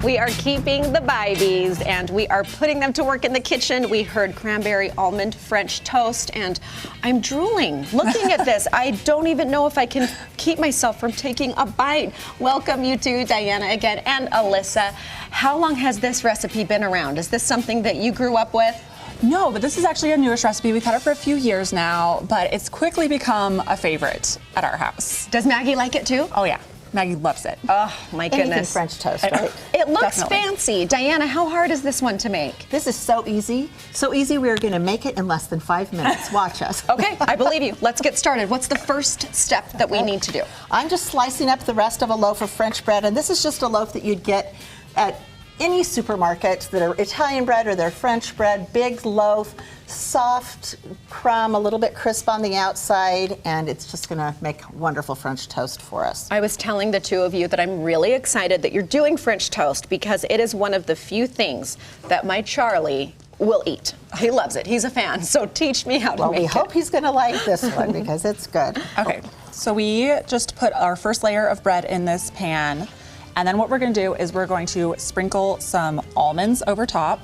We are keeping the babies and we are putting them to work in the kitchen. We heard cranberry almond French toast and I'm drooling looking at this. I don't even know if I can keep myself from taking a bite. Welcome you two, Diana again, and Alyssa. How long has this recipe been around? Is this something that you grew up with? No, but this is actually a newish recipe. We've had it for a few years now, but it's quickly become a favorite at our house. Does Maggie like it too? Oh yeah, Maggie loves it. Oh my goodness. Anything French toast, right? It looks Definitely. fancy. Diana, how hard is this one to make? This is so easy. So easy, we're gonna make it in less than 5 minutes. Watch us. Okay, I believe you. Let's get started. What's the first step that we need to do? I'm just slicing up the rest of a loaf of French bread, and this is just a loaf that you'd get at any supermarket that are Italian bread or they're French bread. Big loaf, soft crumb, a little bit crisp on the outside, and it's just gonna make wonderful French toast for us. I was telling the two of you that I'm really excited that you're doing French toast because it is one of the few things that my Charlie will eat. He loves it. He's a fan. So teach me how to Well, make it. we hope he's gonna like this one because it's good. Okay, so we just put our first layer of bread in this pan, and then what we're gonna do is we're going to sprinkle some almonds over top.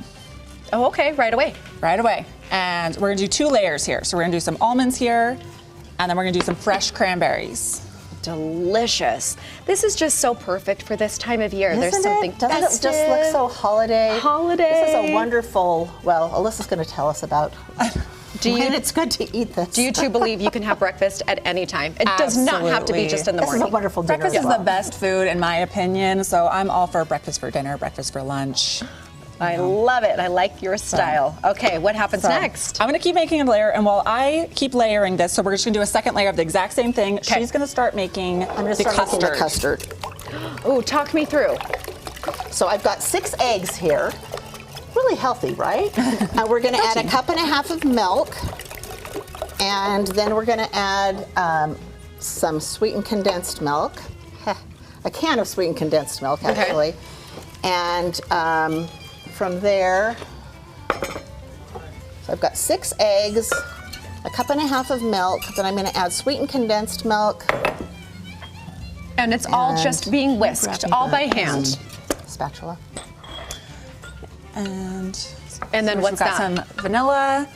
Oh, okay, right away. Right away. And we're gonna do 2 layers here. So we're gonna do some almonds here, and then we're gonna do some fresh cranberries. Delicious. This is just so perfect for this time of year. There's Isn't something it? Doesn't it just look festive. so holiday? Holiday. This is a wonderful, well, Alyssa's gonna tell us about when it's good to eat this. Do you two believe you can have breakfast at any time? It does not have to be Absolutely. just in the This is morning. a wonderful dinner. Breakfast as is well. the best food in my opinion, so I'm all for breakfast for dinner, breakfast for lunch. I love it. I like your style. Okay, what happens So, next? I'm gonna keep making a layer, and while I keep layering this, so we're just gonna do a second layer of the exact same thing. Okay. She's gonna start making I'm gonna the start making custard. the custard. Ooh, talk me through. So I've got 6 eggs here. Really healthy, right? We're gonna add 1.5 cups of milk. And then we're gonna add some sweetened condensed milk. A can of sweetened condensed milk, actually. And from there, so I've got 6 eggs, 1.5 cups of milk, then I'm gonna add sweetened condensed milk. And it's all And just being whisked, wrapping all by that hand. in spatula. And And then we've what's got that? some vanilla.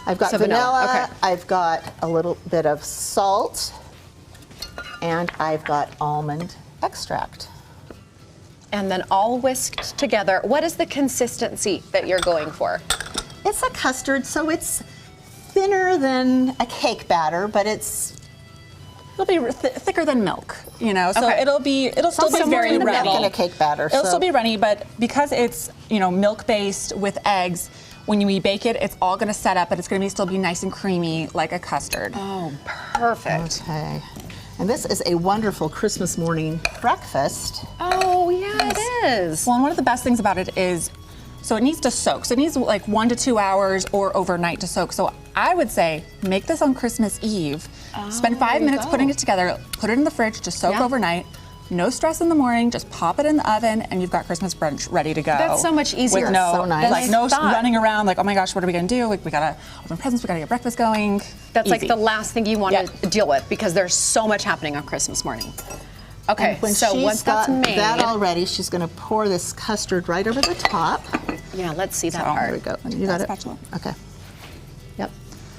I've got So vanilla, vanilla, okay. I've got a little bit of salt, and I've got almond extract. And then all whisked together. What is the consistency that you're going for? It's a custard, so it's thinner than a cake batter, but it's It'll be thicker than milk, you know. So Okay. it'll still be somewhere very in the runny. middle. in a cake batter. It'll so still be runny, but because it's milk-based with eggs, when we bake it, it's all going to set up, but it's going to still be nice and creamy like a custard. Oh, perfect. Okay. And this is a wonderful Christmas morning breakfast. Oh, yeah, it is. Well, and one of the best things about it is, so it needs to soak. So it needs like 1 to 2 hours or overnight to soak. So I would say make this on Christmas Eve. Spend 5 minutes putting it together, put it in the fridge to soak Yeah. overnight. No stress in the morning, just pop it in the oven and you've got Christmas brunch ready to go. That's so much easier. With no, So nice. like no Thought. running around like, oh my gosh, what are we gonna do? Like we gotta open presents, we gotta get breakfast going. That's like Easy. the last thing you want Yeah. to deal with because there's so much happening on Christmas morning. Okay, And when so she's once that's got made, that all ready, she's going to pour this custard right over the top. yeah, let's see that So, part. There we go. You got it? Spatula. Okay. Yep.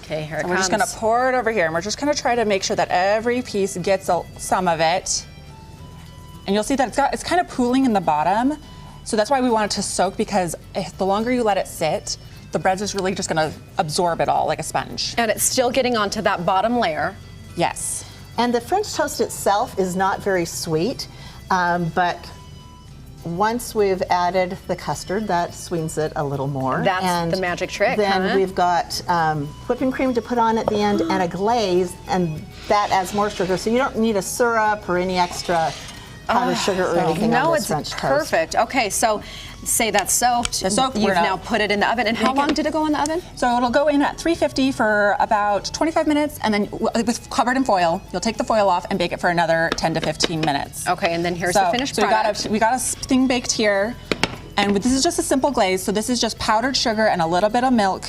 Okay, here it And we're comes. just gonna pour it over here and we're just gonna try to make sure that every piece gets some of it. And you'll see that it's kind of pooling in the bottom. So that's why we want it to soak, because the longer you let it sit, the bread's just really just gonna absorb it all like a sponge. And it's still getting onto that bottom layer. Yes. And the French toast itself is not very sweet, but once we've added the custard, that sweetens it a little more. That's And the magic trick, Then huh? we've got whipping cream to put on at the end and a glaze, and that adds more sugar. So you don't need a syrup or any extra powdered sugar or anything on No, this it's French toast. perfect. Okay, so say that's soaked. It's soaked, You've we're now not- put it in the oven. And how Make it- long did it go in the oven? So it'll go in at 350 for about 25 minutes, and then with covered in foil, you'll take the foil off and bake it for another 10 to 15 minutes. Okay, and then here's the finished so product. we got a thing baked here, and this is just a simple glaze. So this is just powdered sugar and a little bit of milk.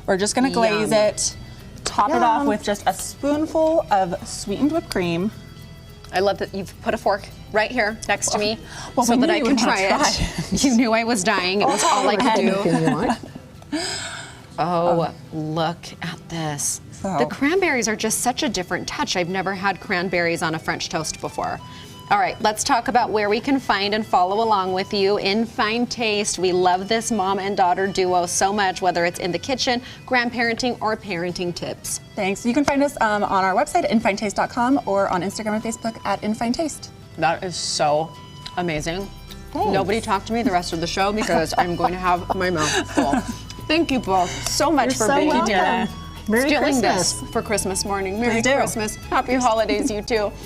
We're just gonna glaze Yum. it, top it off with just a spoonful of sweetened whipped cream. I love that you've put a fork right here next to me Well, so we that knew I you can would wanna try try it. You knew I was dying. It was all I could do. Anything you want. Oh, look at this. So- The cranberries are just such a different touch. I've never had cranberries on a French toast before. All right, let's talk about where we can find and follow along with you in Fine Taste. We love this mom and daughter duo so much, whether it's in the kitchen, grandparenting, or parenting tips. Thanks. You can find us on our website, infinetaste.com, or on Instagram and Facebook at infinetaste. That is so amazing. Nobody talk to me the rest of the show because I'm going to have my mouth full. Thank you both so much You're for so being welcome. here. Merry Stealing Christmas. this for Christmas morning. Merry Please do. Christmas. Happy holidays, you too.